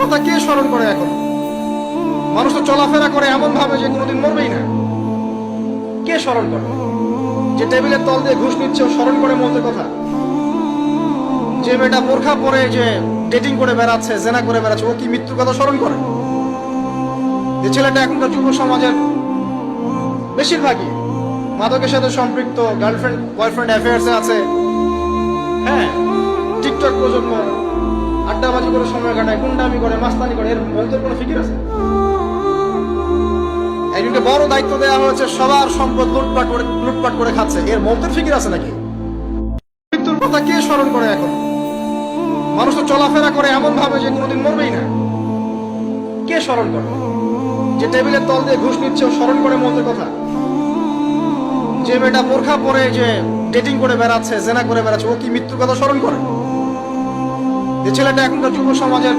কথা কে স্মরণ করে এখন? মানুষ তো চলাফেরা করে এমন ভাবে যে কোনোদিন মরবেই না। কে স্মরণ করে? যে টেবিলের তল দিয়ে ঘুষ নিচ্ছে ও স্মরণ করে মৌতের কথা? যে মেয়েটা বোরখা পরে যে ডেটিং করে বেড়াচ্ছে, জেনা করে বেড়াচ্ছে, ও কি মৃত্যুর কথা স্মরণ করে? যে ছেলেটা এখনকার যুব সমাজের বেশিরভাগই মাদকের সাথে সম্পৃক্ত, গার্লফ্রেন্ড বয়ফ্রেন্ড অ্যাফেয়ার্সে আছে, হ্যাঁ, টিকটক প্রজন্ম, আড্ডাবাজি করে সময় কাটায়, গুন্ডামি করে, মাস্তানি করে, এর মৌতের কোনো ফিকির আছে? একজনকে বড় দায়িত্ব দেওয়া হয়েছে, সবার সম্পদ লুটপাট করে খাচ্ছে, এর মৌতের ফিকির আছে নাকি? মৃত্যুর কথা কে স্মরণ করে এখন? মানুষ তো চলাফেরা করে এমন ভাবে যে কোনোদিন মরবেই না। কে স্মরণ করে? যে টেবিলের তল দিয়ে ঘুষ নিচ্ছে ও স্মরণ করে মৌতের কথা? যে মেয়েটা বোরখা পরে যে ডেটিং করে বেড়াচ্ছে, জেনা করে বেড়াচ্ছে, ও কি মৃত্যুর কথা স্মরণ করে? যে ছেলেটা এখনকার যুব সমাজের